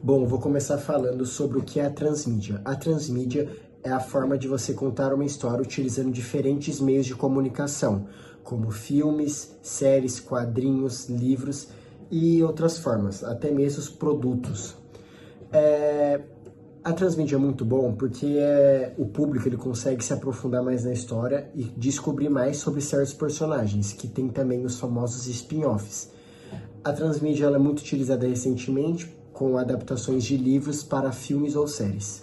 Bom, vou começar falando sobre o que é a transmídia. A transmídia é a forma de você contar uma história utilizando diferentes meios de comunicação, como filmes, séries, quadrinhos, livros e outras formas, até mesmo os produtos. A transmídia é muito bom porque o público ele consegue se aprofundar mais na história e descobrir mais sobre certos personagens, que tem também os famosos spin-offs. A transmídia ela é muito utilizada recentemente com adaptações de livros para filmes ou séries.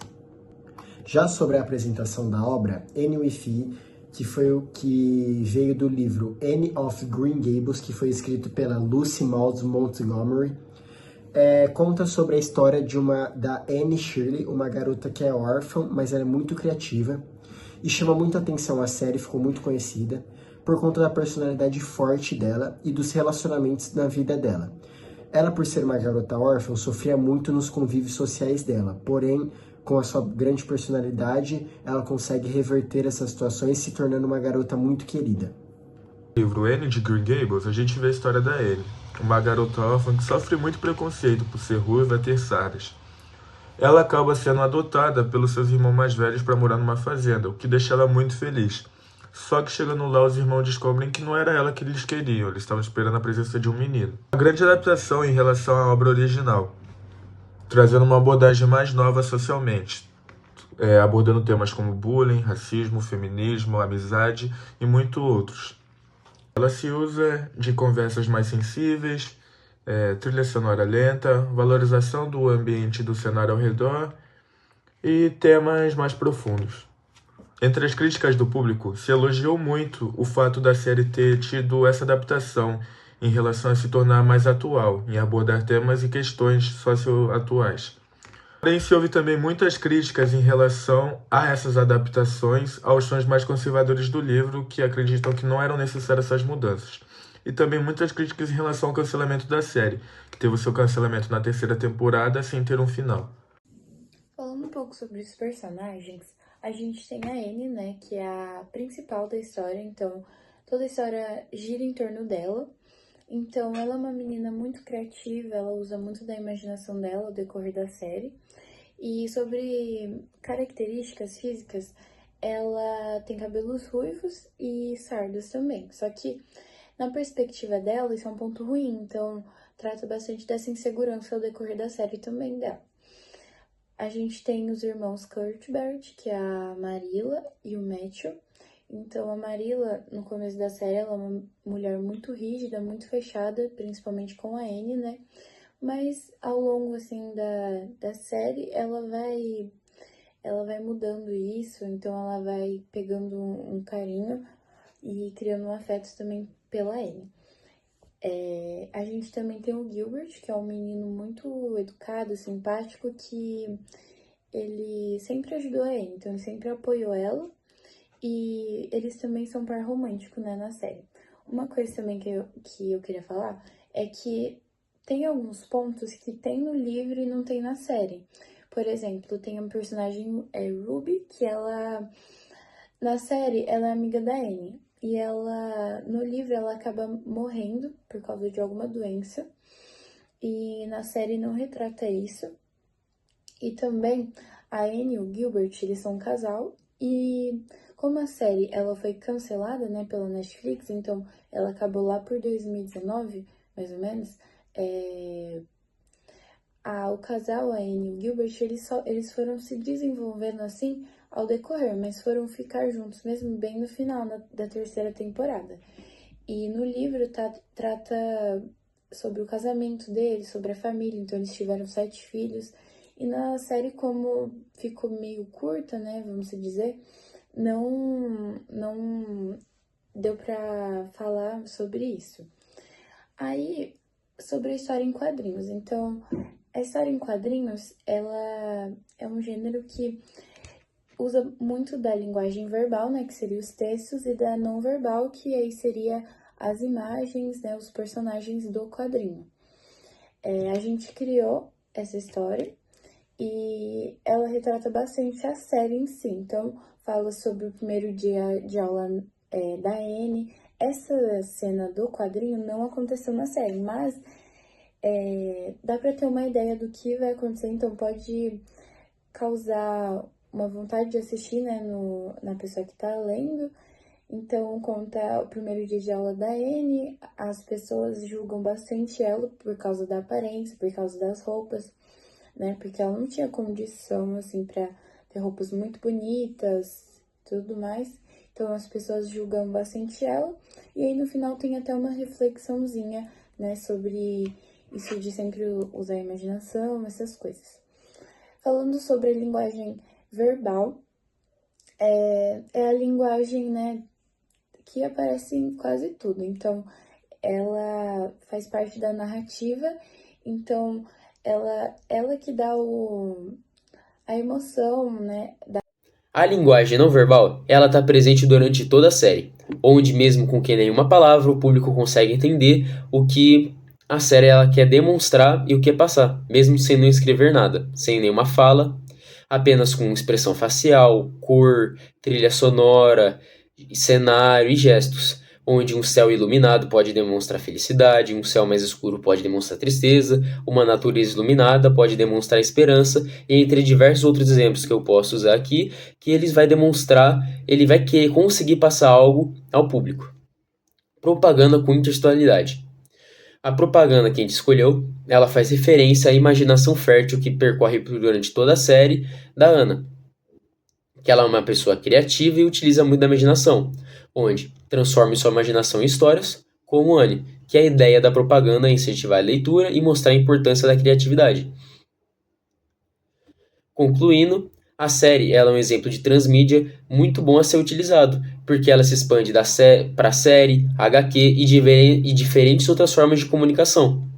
Já sobre a apresentação da obra, Anne with E, que foi o que veio do livro Anne of Green Gables, que foi escrito pela Lucy Maud Montgomery, conta sobre a história da Anne Shirley, uma garota que é órfã, mas ela é muito criativa e chama muita atenção a série, ficou muito conhecida por conta da personalidade forte dela e dos relacionamentos na vida dela. Ela, por ser uma garota órfã, sofria muito nos convívios sociais dela, porém, com a sua grande personalidade, ela consegue reverter essas situações, se tornando uma garota muito querida. No livro Anne de Green Gables, a gente vê a história da Anne, uma garota órfã que sofre muito preconceito por ser ruiva e ter sardas. Ela acaba sendo adotada pelos seus irmãos mais velhos para morar numa fazenda, o que deixa ela muito feliz. Só que chegando lá, os irmãos descobrem que não era ela que eles queriam, eles estavam esperando a presença de um menino. Uma grande adaptação em relação à obra original, trazendo uma abordagem mais nova socialmente, abordando temas como bullying, racismo, feminismo, amizade e muito outros. Ela se usa de conversas mais sensíveis, trilha sonora lenta, valorização do ambiente e do cenário ao redor e temas mais profundos. Entre as críticas do público, se elogiou muito o fato da série ter tido essa adaptação em relação a se tornar mais atual, em abordar temas e questões socioatuais. Porém, se houve também muitas críticas em relação a essas adaptações aos fãs mais conservadores do livro, que acreditam que não eram necessárias essas mudanças. E também muitas críticas em relação ao cancelamento da série, que teve o seu cancelamento na terceira temporada sem ter um final. Falando um pouco sobre os personagens, a gente tem a Anne, né, que é a principal da história, então toda a história gira em torno dela. Então ela é uma menina muito criativa, ela usa muito da imaginação dela ao decorrer da série. E sobre características físicas, ela tem cabelos ruivos e sardas também. Só que na perspectiva dela, isso é um ponto ruim, então trata bastante dessa insegurança ao decorrer da série também dela. A gente tem os irmãos Cuthbert, que é a Marilla e o Matthew. Então, a Marilla, no começo da série, ela é uma mulher muito rígida, muito fechada, principalmente com a Anne, né? Mas, ao longo, assim, da série, ela vai mudando isso. Então, ela vai pegando um carinho e criando um afeto também pela Anne. A gente também tem o Gilbert, que é um menino muito educado, simpático, que ele sempre ajudou a Anne, então ele sempre apoiou ela. E eles também são par romântico, né, na série. Uma coisa também que eu queria falar é que tem alguns pontos que tem no livro e não tem na série. Por exemplo, tem um personagem, Ruby, que ela... Na série, ela é amiga da Anne. E ela, no livro, ela acaba morrendo por causa de alguma doença. E na série não retrata isso. E também a Anne e o Gilbert, eles são um casal. E como a série ela foi cancelada, né, pela Netflix, então ela acabou lá por 2019, mais ou menos. O casal, a Anne e o Gilbert, eles foram se desenvolvendo assim ao decorrer, mas foram ficar juntos mesmo bem no final da terceira temporada. E no livro trata sobre o casamento deles, sobre a família, então eles tiveram 7 filhos. E na série, como ficou meio curta, né, vamos dizer, não deu pra falar sobre isso. Aí, sobre a história em quadrinhos. Então, a história em quadrinhos, ela é um gênero que usa muito da linguagem verbal, né, que seria os textos, e da não verbal, que aí seria as imagens, né, os personagens do quadrinho. A gente criou essa história e ela retrata bastante a série em si. Então, fala sobre o primeiro dia de aula da Anne. Essa cena do quadrinho não aconteceu na série, mas dá para ter uma ideia do que vai acontecer, então pode causar uma vontade de assistir, né, na pessoa que tá lendo. Então, conta o primeiro dia de aula da Anne, as pessoas julgam bastante ela por causa da aparência, por causa das roupas, né, porque ela não tinha condição, assim, pra ter roupas muito bonitas, tudo mais. Então, as pessoas julgam bastante ela, e aí no final tem até uma reflexãozinha, né, sobre isso de sempre usar a imaginação, essas coisas. Falando sobre a linguagem verbal, é a linguagem, né, que aparece em quase tudo. Então, ela faz parte da narrativa, então ela que dá a emoção, né? A linguagem não verbal, ela está presente durante toda a série, onde mesmo com que nenhuma palavra o público consegue entender o que a série ela quer demonstrar e o que quer passar, mesmo sem não escrever nada, sem nenhuma fala, apenas com expressão facial, cor, trilha sonora, cenário e gestos, onde um céu iluminado pode demonstrar felicidade, um céu mais escuro pode demonstrar tristeza, uma natureza iluminada pode demonstrar esperança, e entre diversos outros exemplos que eu posso usar aqui, que ele vai demonstrar, ele vai conseguir passar algo ao público. Propaganda com intertextualidade. A propaganda que a gente escolheu, ela faz referência à imaginação fértil que percorre durante toda a série da Ana, que ela é uma pessoa criativa e utiliza muito da imaginação, onde transforma sua imaginação em histórias, como Anne, que a ideia da propaganda é incentivar a leitura e mostrar a importância da criatividade. Concluindo, a série ela é um exemplo de transmídia muito bom a ser utilizado, porque ela se expande para série, HQ e diferentes outras formas de comunicação,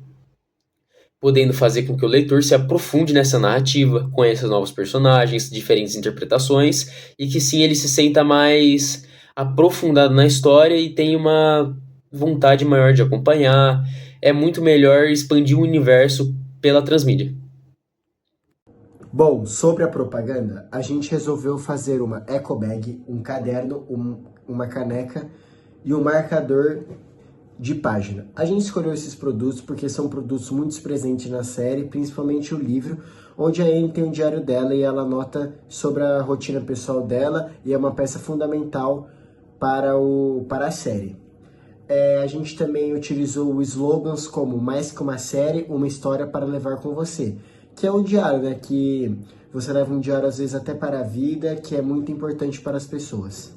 podendo fazer com que o leitor se aprofunde nessa narrativa, conheça novos personagens, diferentes interpretações, e que sim ele se sinta mais aprofundado na história e tenha uma vontade maior de acompanhar. É muito melhor expandir o universo pela transmídia. Bom, sobre a propaganda, a gente resolveu fazer uma eco bag, um caderno, uma caneca e um marcador de página. A gente escolheu esses produtos porque são produtos muito presentes na série, principalmente o livro, onde a Anne tem um diário dela e ela anota sobre a rotina pessoal dela e é uma peça fundamental para a série. A gente também utilizou slogans como mais que uma série, uma história para levar com você, que é um diário, né? Que você leva um diário às vezes até para a vida, que é muito importante para as pessoas.